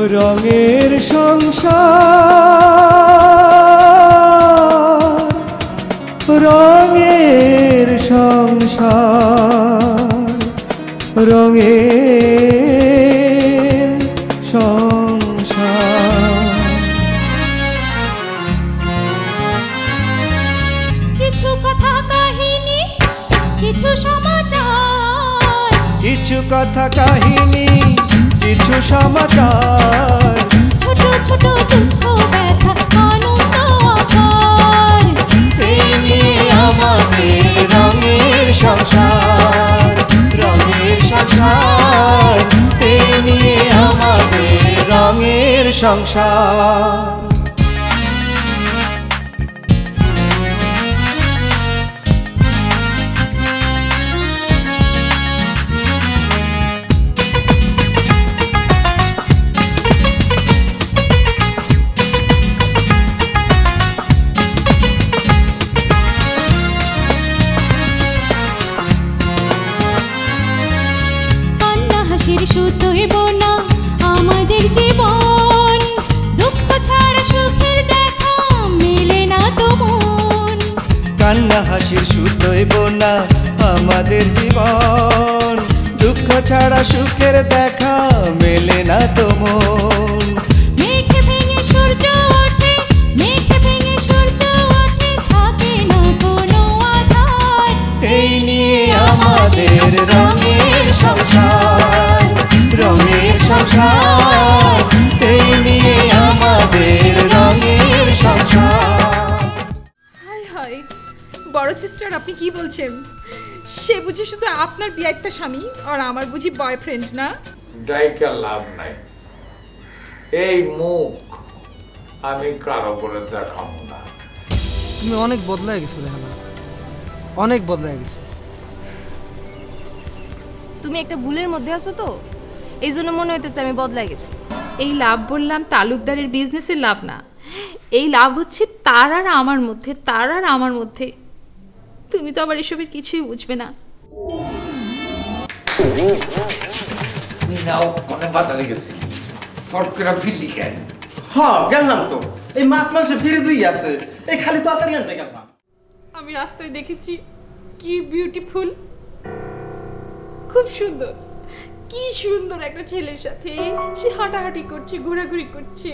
রঙের সংসার, রঙের সংসার, রঙের সংসার। কিছু কথা কাহিনী, কিছু সমাচার, কিছু কথা কাহিনী, কিছু সমাচার, ছোট ছোট দুঃখ ব্যথা আনন্দ আকার। এই নিয়ে আমাদের রঙের সংসার, রঙের সংসার, এই নিয়ে আমাদের রঙের সংসার। সুতোই বোনা আমাদের জীবন, দুঃখ ছাড়া সুখের দেখা মেলে না তো মন। কান্না হাসির সুতোই বোনা আমাদের জীবন, দুঃখ ছাড়া সুখের দেখা মেলে না তো মন। মেঘ ভেঙে সূর্য ওঠে, মেঘ ভেঙে সূর্য ওঠে, থাকে না কোনো আধার। এই নিয়ে আমাদের রঙের সংসার, রঙের সংসার, এই নিয়ে আমাদের রঙের সংসার। হাই হাই বড় সিস্টার, আপনি কি বলছেন? সে বুঝি শুধু আপনার বিয়াইত্তা স্বামী আর আমার বুঝি বয়ফ্রেন্ড না? ডাইকা লাভ নাই, এই মুখ আমি কারো করে দেখাবো না। তুমি অনেক বদলায় গেছো রেহানা, অনেক বদলায় গেছো। তুমি একটা ভুলের মধ্যে আছো তো, এই জন্য মনে হইতেছে আমি বদলাই গেছি। এই লাভ বললাম তালুকদারের বিজনেসের লাভ না, এই লাভ হচ্ছে তার আর আমার মধ্যে, তার আর আমার মধ্যে। তুমি তো আবার এসবের কিছুই বুঝবে না। নাও কোনে বাজারে গেছি, ফট করে ফিরলি কেন? হ্যাঁ গেলাম তো, এই মাছ মাংস ফিরে দুই আছে, এই খালি তরকারি আনতে গেলাম। আমি রাস্তায় দেখেছি কি বিউটিফুল, খুব সুন্দর, কি সুন্দর একটা ছেলের সাথে সে হাঁটাহাঁটি করছে, ঘোরাঘুরি করছে।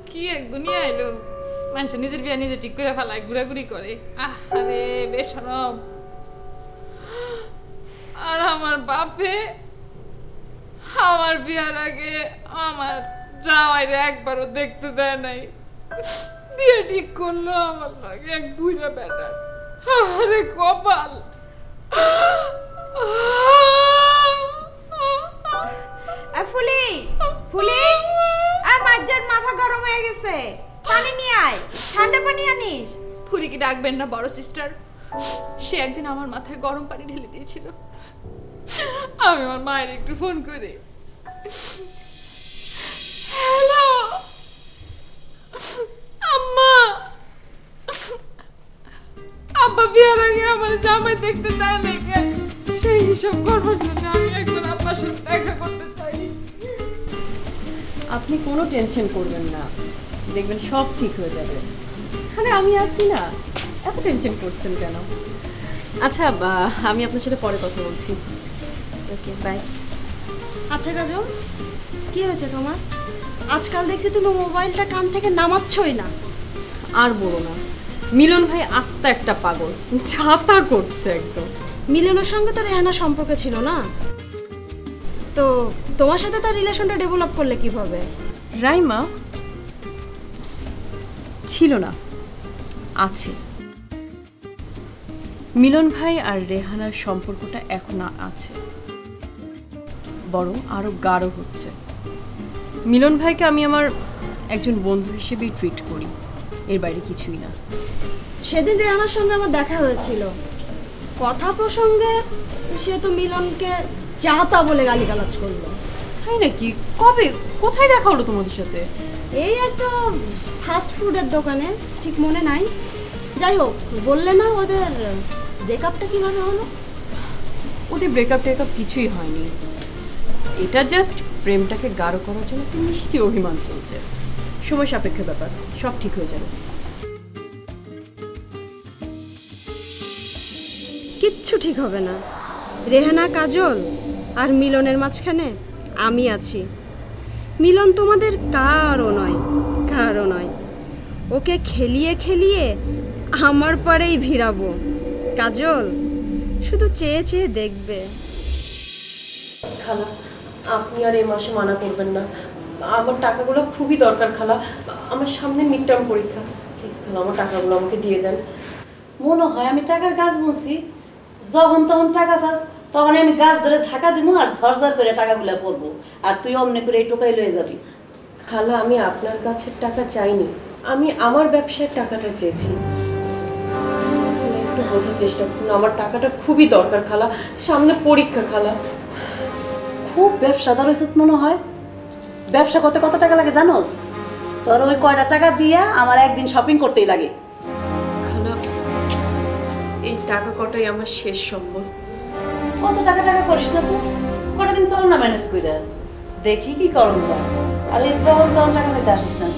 কি এক দুনিয়া এলো, মানুষ নিজের বিয়া নিজে ঠিক করে ফেলায়, ঘোরাঘুরি করে। আরে বেশরম। আর আমার বাপে আমার বিয়ার আগে আমার জামাইরে একবারও দেখতে দেয় নাই, বিয়ে ঠিক করলো আমার লাগে এক বুইরা বেটার। আরে কপাল। ফুলি ফুলি, মাঝের মাথা গরম হয়ে গেছে, পানি নিয়ে আয়, ঠান্ডা পানি আনিস। ফুলিকে ডাকবেন না বড় সিস্টার, সে একদিন আমার মাথায় গরম পানি ঢেলে দিয়েছিল। আমি আমার মায়ের একটু ফোন করি, হ্যালো আম্মা, আব্বা বিয়ার আগে আমার জামাই দেখতে দেয় না কেন, সেই হিসাব করবার জন্য আমি একবার আব্বার সাথে দেখা করতে চাই। আপনি কোনো টেনশন করবেন না, দেখবেন সব ঠিক হয়ে যাবে। আরে আমি আছি না, এত টেনশন করছেন কেন? আচ্ছা আমি আপনার সাথে পরে কথা বলছি। Okay bye. আচ্ছা কাজল, কি হয়েছে তোমার? আজকাল দেখছি তুমি মোবাইলটা কান থেকে নামাচ্ছই না। আর বলো না, মিলন ভাই আস্তে একটা পাগল, ছাতা করছে একদম। মিলনের সঙ্গে তো রেহানা সম্পর্ক ছিল না, তো তোমার সাথে তার রিলেশনটা ডেভেলপ করলে কিভাবে? রাইমা ছিল না, আছে। মিলন ভাই আর রেহানার সম্পর্কটা এখন আছে, বরং আরো গাঢ় হচ্ছে। মিলন ভাইকে আমি আমার একজন বন্ধু হিসেবেই ট্রিট করি, এর বাইরে কিছুই না। সেদিন রেহানার সঙ্গে আমার দেখা হয়েছিল, কথা প্রসঙ্গে সে তো মিলনকে চাতা বলে গালিগালাজ করলো। তাই নাকি? কবে, কোথায় দেখা হলো তোমাদের সাথে? এই একটা ফাস্ট ফুডের দোকানে, ঠিক মনে নাই। যাই হোক, বললে না ওদের ব্রেকআপটা কিভাবে হলো? ওদের ব্রেকআপ টেকআপ কিছুই হয়নি, এটা জাস্ট প্রেমটাকে গাঢ় করার জন্য একটা মিষ্টি অভিমান চলছে। সময় সাপেক্ষ ব্যাপার, সব ঠিক হয়ে যাবে। কিচ্ছু ঠিক হবে না। রেহানা, কাজল আর মিলনের মাঝখানে আমি আছি। মিলন তোমাদের কারও নয়। ওকে খেলিয়ে খেলিয়ে আমার পরেই ভিড়াবো। কাজল শুধু চেয়ে চেয়ে দেখবে। খালা, আপনি আর এই মাসে মানা করবেন না। আমার টাকাগুলো খুবই দরকার খালা। আমার সামনে মিড টার্ম পরীক্ষা। প্লিজ খালা, আমার টাকাগুলো আমাকে দিয়ে দেন। মনে হয় আমি টাকার গাছ বুনছি, যখন তখন টাকা চাস তখন আমি গাছ ধরে ঝাঁকা দিব আর ঝরঝর করে টাকাগুলো পড়বো, আর তুই অমনে করে এই টোকাই লয়ে যাবি। খালা, আমি আপনার কাছে টাকা চাইনি, আমি আমার ব্যবসার টাকাটা চেয়েছি। একটু বোঝার চেষ্টা করুন, আমার টাকাটা খুবই দরকার খালা, সামনে পরীক্ষা খালা। খুব ব্যবসাদার হয়েছে মনে হয়। ব্যবসা করতে কত টাকা লাগে জানোস? তোর ওই কয়টা টাকা দিয়া আমার একদিন শপিং করতেই লাগে। খালা, এই টাকা কটাই আমার শেষ সম্বল। কত টাকা করিস না তো, কটা দিন চল না ম্যানেজ করে দেখি কি করন যায়। আর এই যখন তখন টাকা চাইতে আসিস না।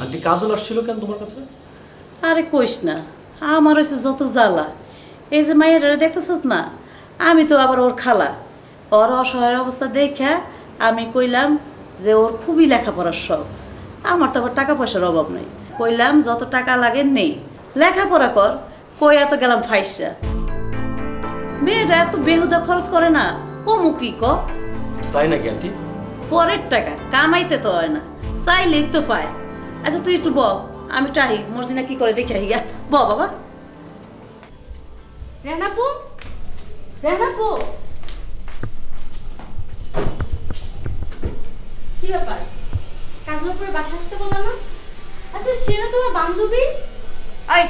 আন্টি, কাজল আসছিল কেন তোমার কাছে? আরে কইস না, আমার হয়েছে যত জ্বালা। এই যে মায়ের দেখতেছ না, আমি তো আবার ওর খালা। ওর অসহায় অবস্থা দেখে আমি কইলাম যে ওর খুবই লেখাপড়ার শখ। আমার তো আবার টাকা পয়সার অভাব নেই। কইলাম যত টাকা লাগে নেই, লেখাপড়া কর। কই এত গেলাম ফাইসা। মেয়েটা এত বেহুদা খরচ করে না, কমু কি ক? তাই নাকি আন্টি? পরের টাকা কামাইতে তো হয় না, চাইলেই তো পায়। আচ্ছা তুই একটু ব, আমি চাহি মর্জিনা কি করে দেখে গিয়া। ব বাবা। রেহানাপু, কি ব্যাপার? কাজল উপরে বাসা আসতে বললাম না? আচ্ছা সে না তোমার বান্ধবী? এই,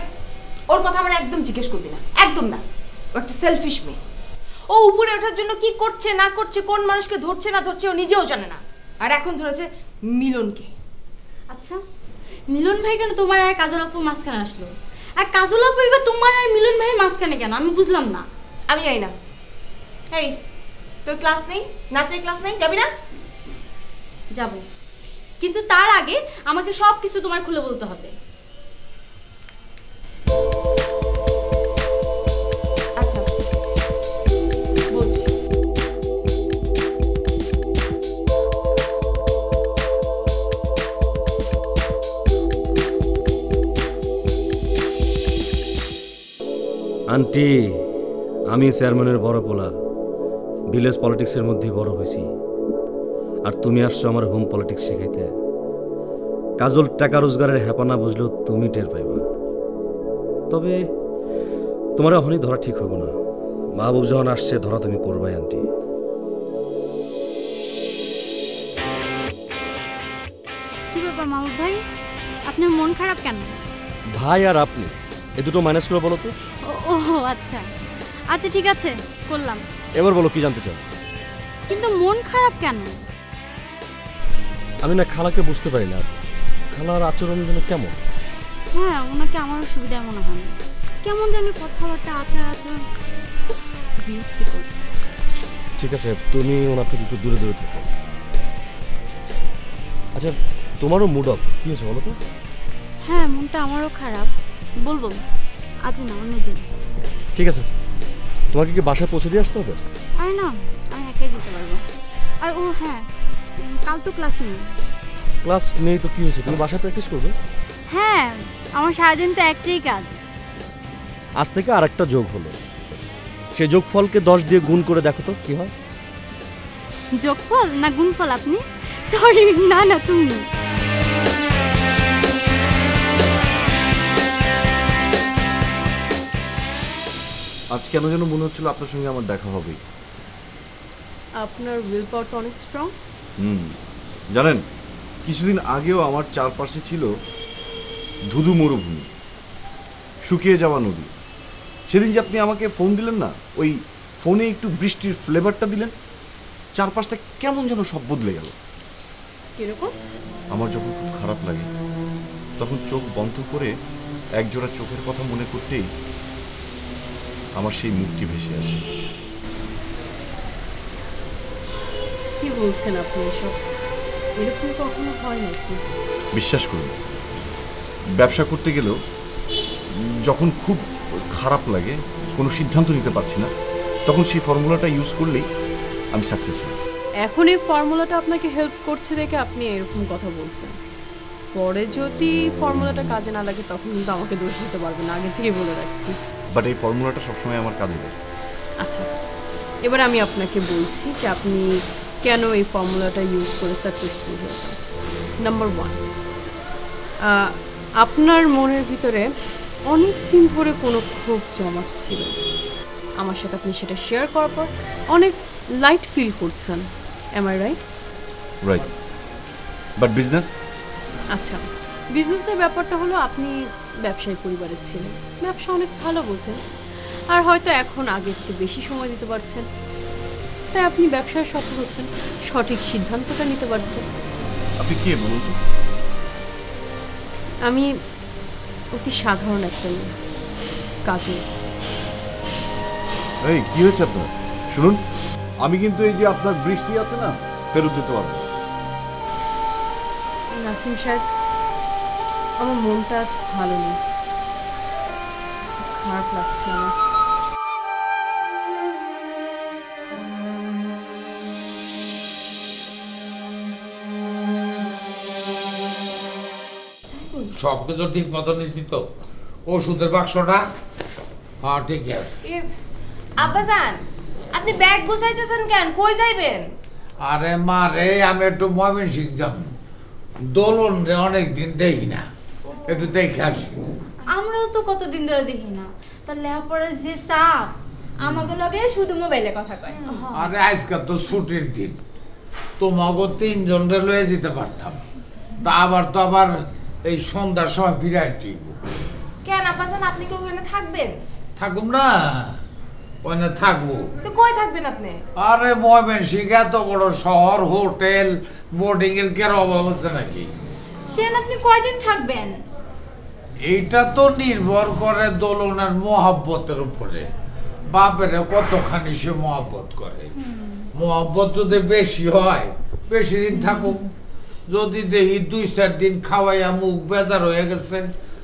ওর কথা আমার একদম জিজ্ঞেস করবি না, একদম না। ও একটা সেলফিশ মেয়ে। ও উপরে ওঠার জন্য কি করছে না করছে, কোন মানুষকে ধরছে না ধরছে ও নিজেও জানে না। আর এখন ধরেছে মিলনকে। আচ্ছা মিলন ভাই কেন তোমার আর কাজল আপুর মাঝখানে আসলো? আর কাজল আপু এবার তোমার আর মিলন ভাইয়ের মাঝখানে কেন? আমি বুঝলাম না। আমি জানি না। এই, তোর ক্লাস নেই, নাচের ক্লাস নেই, যাবি না? যাব, কিন্তু তার আগে আমাকে সব কিছু তোমার খুলে বলতে হবে। আচ্ছা বলছি। আন্টি, আমি চেয়ারম্যানের বড় পোলা, ভিলেজ পলিটিক্সের মধ্যেই বড় হয়েছি। আর তুমি আসছো আমার হোম পলিটিক্স শেখাইতে। কাজল টাকা রোজগারের হ্যাপানা বুঝলেও তুমি টের পাইবা। তবে তোমার এখনই ধরা ঠিক হবো না। মাহবুব যখন আসছে ধরা তুমি পড়বাই আন্টি। কি ব্যাপার মাহবুব ভাই, আপনার মন খারাপ কেন? ভাই আর আপনি এ দুটো ম্যানেজ করে বলো তো। ও আচ্ছা আচ্ছা ঠিক আছে, করলাম। এবার বলো কি জানতে চাও? কিন্তু মন খারাপ কেন? আমি না খালাকে বুঝতে পারি না, খালার আচরণ যেন কেমন। হ্যাঁ, ওনাকে আমারও সুবিধা মনে হয়। কেমন জানি কথাবার্তা আচার আচরণ উফ, বিরক্তিকর। ঠিক আছে, তুমি ওনার থেকে একটু দূরে দূরে থাকো। আচ্ছা, তোমারও মুড অফ, কি হয়েছে বলো তো? হ্যাঁ, মনটা আমারও খারাপ, বলবো আজ না অন্যদিন। ঠিক আছে, তোমাকে কি বাসায় পৌঁছে দিয়ে আসতে হবে? আরে না, আমি একাই যেতে পারবো। আর ও হ্যাঁ, কাল তো ক্লাস নেই। ক্লাস নেই তো কি হয়েছে, তুমি বাসায় প্র্যাকটিস করবে? হ্যাঁ, আমার সারাদিন তো একটাই কাজ। আজ থেকে আরেকটা যোগ হলো, সেই যোগফলকে 10 দিয়ে গুণ করে দেখো তো কি হয়। যোগফল না গুণফল? আপনি সরি, না না তুমি। আজ কেন যেন মনে হচ্ছিল আপনার সঙ্গে আমার দেখা হবে। আপনার উইল পাওয়ারটা অনেক স্ট্রং। জানেন, কিছুদিন আগেও আমার চারপাশে ছিল ধুধু মরুভূমি, শুকিয়ে যাওয়া নদী। সেদিন যে আপনি আমাকে ফোন দিলেন না, ওই ফোনে একটু বৃষ্টির ফ্লেভারটা দিলেন, চারপাশটা কেমন যেন সব বদলে গেল। কিরকম? আমার যখন খুব খারাপ লাগে তখন চোখ বন্ধ করে একজোড়া চোখের কথা মনে করতেই আমার সেই মুখটি ভেসে আসে। কি বলছেন আপনি এসব? এরকম কখনো হয় নাকি? বিশ্বাস করুন, ব্যবসা করতে গেলেও যখন খুব খারাপ লাগে, কোনো সিদ্ধান্ত নিতে পারছি না, তখন সেই ফর্মুলাটা ইউজ করলেই আমি সাকসেসফুল। এখন এই ফর্মুলাটা আপনাকে হেল্প করছে দেখে আপনি এরকম কথা বলছেন। পরে যদি ফর্মুলাটা কাজে না লাগে তখন কিন্তু আমাকে দোষ দিতে পারবেন, আগে থেকে বলে রাখছি। বাট এই ফর্মুলাটা সবসময় আমার কাজে দেয়। আচ্ছা, এবার আমি আপনাকে বলছি যে আপনি কেন এই ফর্মুলাটা ইউজ করে সাকসেসফুল হয়েছেন। নাম্বার 1, আপনার মনের ভিতরে অনেক দিন ধরে কোনো ক্ষোভ জমাচ্ছিল। আমার সাথে আপনি সেটা শেয়ার করার পর অনেক লাইট ফিল করছেন। Am I right? Right. But business? আচ্ছা, বিজনেসের ব্যাপারটা হলো আপনি ব্যবসায়ী পরিবারের ছিলেন, ব্যবসা অনেক ভালো বোঝেন, আর হয়তো এখন আগের চেয়ে বেশি সময় দিতে পারছেন, তাই আপনি ব্যবসায় সফল হচ্ছেন, সঠিক সিদ্ধান্তটা নিতে পারছেন। আপনি কে বলুন তো? আমি অতি সাধারণ একটা মেয়ে, কাজল। এই কি হয়েছে আপনার? শুনুন, আমি কিন্তু এই যে আপনার বৃষ্টি আছে না, ফেরত দিতে পারবো। নাসিম সাহেব, আমার মনটা আজ ভালো নেই, খারাপ লাগছে আমার। সব কিছু ঠিক মতো নিচ্ছি তো? ওষুধের বাক্সটা? হ্যাঁ ঠিক আছে। আব্বাজান, আপনি ব্যাগ গুছাইতেছেন কেন? কই যাইবেন? আরে মা রে, আমি একটু ময়মনসিং যাব। দোলন রে অনেক দিন দেখি না, একটু দেখে আসি। আমরাও তো কতদিন ধরে দেখি না, তার লেখাপড়ার যে চাপ, আমাকে লগে শুধু মোবাইলে কথা কয়। আরে আজকে তো ছুটির দিন, তোমাকে 3 জনরে লয়ে যেতে পারতাম, তা আবার এই সন্ধ্যার সময় ফিরে আসছি। কেন আব্বাজান, আপনি কি ওখানে থাকবেন? থাকুম না, ওখানে থাকবো। তো কই থাকবেন আপনি? আরে ময়মনসিং এত বড় শহর, হোটেল বোর্ডিং এর কি অভাব আছে নাকি? সেন আপনি কয়দিন থাকবেন? এইটা তো নির্ভর করে দোলনের মহব্বতের উপরে। বাপের কতখানি সে মহব্বত করে, মহব্বত যদি বেশি হয় বেশি দিন থাকুক, যদি দেখি 2-4 দিন খাওয়াইয়া মুখ বেজার হয়ে গেছে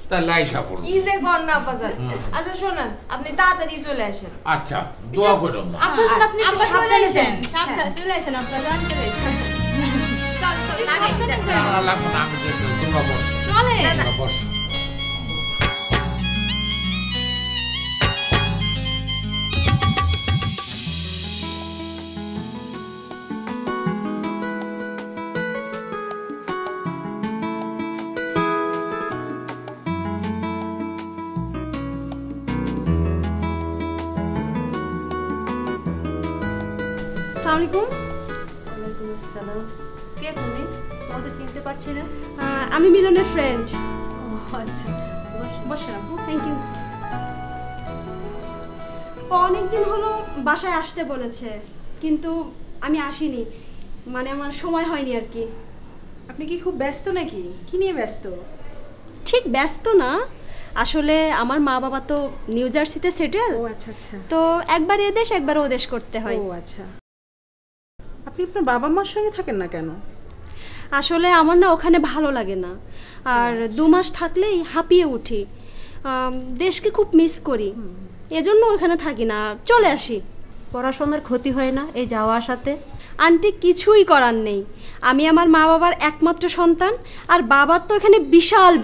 তাহলে আইসা পড়ব। কি যে কর না আব্বাজান। আচ্ছা শোনেন, আপনি তাড়াতাড়ি চলে আসেন। আচ্ছা, দোয়া করো মা। আব্বাজান আপনি একটু আব্বা চলে সাবধানে আসেন। যান, সাবধানে চলে আসেন, আব্বাজান চলে আসেন। চল চল, আগে না, লাগবে না, আমি দেখবো, তোমরা বসো। চলে তোমরা বসো। আসসালামু আলাইকুম। ওয়ালাইকুম আসসালাম। কে তুমি? তোমাকে চিনতে পারছি না। আমি মিলনের ফ্রেন্ড। ও আচ্ছা, বসো আপু। Thank you. ও অনেকদিন হলো বাসায় আসতে বলেছে, কিন্তু আমি আসিনি, মানে আমার সময় হয়নি আর কি। আপনি কি খুব ব্যস্ত নাকি? কি নিয়ে ব্যস্ত? ঠিক ব্যস্ত না, আসলে আমার মা বাবা তো নিউ জার্সিতে সেটেল। ও আচ্ছা আচ্ছা। তো একবার এ দেশ একবার ও দেশ করতে হয়। ও আচ্ছা। আপনি আপনার বাবা মার সঙ্গে থাকেন না কেন? আসলে আমার না ওখানে ভালো লাগে না, আর 2 মাস থাকলেই হাঁপিয়ে উঠি। দেশকে খুব মিস করি, এজন্য ওখানে থাকি না, চলে আসি। পড়াশোনার ক্ষতি হয় না এই যাওয়া আসাতে? আন্টি কিছুই করার নেই, আমি আমার মা বাবার একমাত্র সন্তান, আর বাবার তো এখানে বিশাল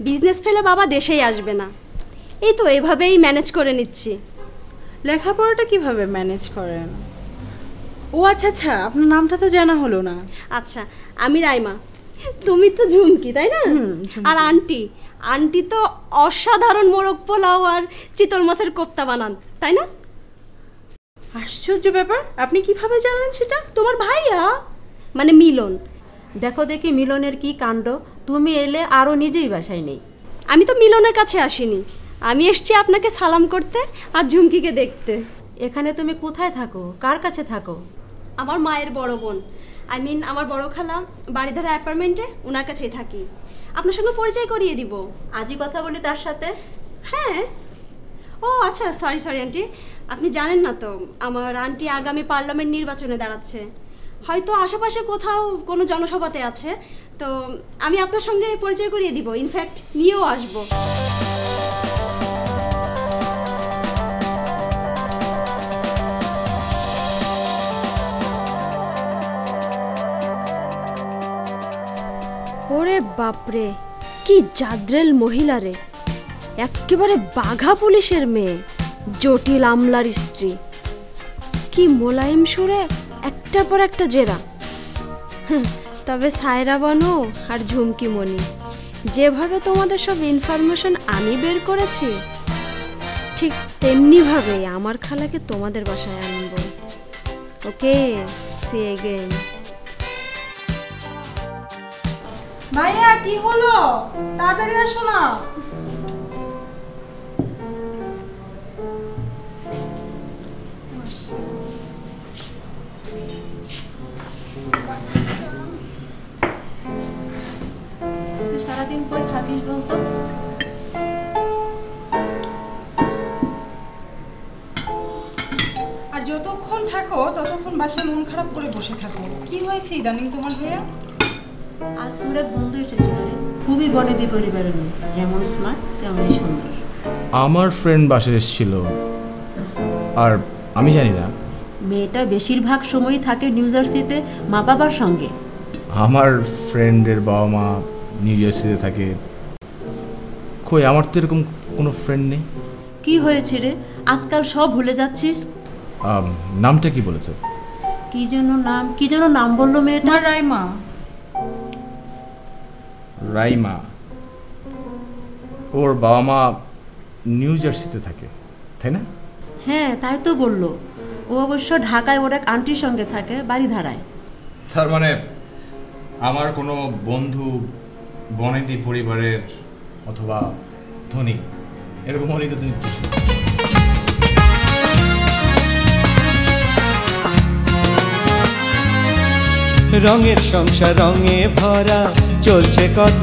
বিজনেস ফেলে বাবা দেশেই আসবে না। এই তো এভাবেই ম্যানেজ করে নিচ্ছি। লেখাপড়াটা কিভাবে ম্যানেজ করেন? ও আচ্ছা আচ্ছা, আপনার নামটা তো জানা হলো না। আচ্ছা, আমি রাইমা, তুমি তো ঝুমকি, তাই না? আর আন্টি তো অসাধারণ মোরগ পোলাও আর চিতল মাছের কোপ্তা বানান, তাই না? আশ্চর্য ব্যাপার, আপনি কিভাবে জানলেন সেটা? তোমার ভাইয়া মানে মিলন। দেখো দেখি মিলনের কি কাণ্ড, তুমি এলে আরও নিজেই বাসায় নেই। আমি তো মিলনের কাছে আসিনি, আমি এসেছি আপনাকে সালাম করতে আর ঝুমকিকে দেখতে। এখানে তুমি কোথায় থাকো, কার কাছে থাকো? আমার মায়ের বড় বোন, আমার বড় খালা বাড়িধারা অ্যাপার্টমেন্টে, ওনার কাছেই থাকি। আপনার সঙ্গে পরিচয় করিয়ে দিব। আজই কথা বলি তার সাথে? হ্যাঁ। ও আচ্ছা, সরি আন্টি, আপনি জানেন না তো আমার আন্টি আগামী পার্লামেন্ট নির্বাচনে দাঁড়াচ্ছে, হয়তো আশেপাশে কোথাও কোনো জনসভাতে আছে, তো আমি আপনার সঙ্গে পরিচয় করিয়ে দিব, ইনফ্যাক্ট নিয়েও আসবো। ওরে বাপরে, কি জাদ্রেল মহিলা রে, একেবারে বাঘা পুলিশের মেয়ে, জটিল আমলার স্ত্রী। কি মোলায়েম সুরে একটার পর একটা জেরা। তবে সায়রা বানু আর ঝুমকি মনি, যেভাবে তোমাদের সব ইনফরমেশন আমি বের করেছি, ঠিক তেমনিভাবে আমার খালাকে তোমাদের বাসায় আনবো। ওকে, সি এগেইন। ভাইয়া কি হলো, তাড়াতাড়ি আসো না। তুই সারাদিন কই থাকিস বলতো? আর যতক্ষণ থাকো ততক্ষণ বাসায় মন খারাপ করে বসে থাকো। কি হয়েছে ইদানিং তোমার ভাইয়া? আজ তোর এক বন্ধু এসেছিল রে, খুবই বনেদি পরিবারের মেয়ে, যেমন স্মার্ট তেমনই সুন্দর। আমার ফ্রেন্ড বাসে এসেছিল, আর আমি জানি না। মেয়েটা বেশিরভাগ সময়ই থাকে নিউ জার্সিতে মা বাবার সঙ্গে। আমার ফ্রেন্ডের বাবা মা নিউ জার্সিতে থাকে। কই, আমার তো এরকম কোনো ফ্রেন্ড নেই। কি হয়েছে রে, আজকাল সব ভুলে যাচ্ছিস? নামটা কি বলেছে? কি যেন নাম বললো মেয়েটা? রাইমা। রাইমা? ওর বাবা মা নিউ জার্সিতে থাকে, তাই না? হ্যাঁ, তাই তো বললো। ও অবশ্য ঢাকায় ওর এক আন্টির সঙ্গে থাকে, বাড়িধারায়। তার মানে আমার কোনো বন্ধু বনেদি পরিবারের অথবা ধনী এরকম হলেই তো তুমি খুশি। রঙের সংসার রঙে ভরা, চলছে কত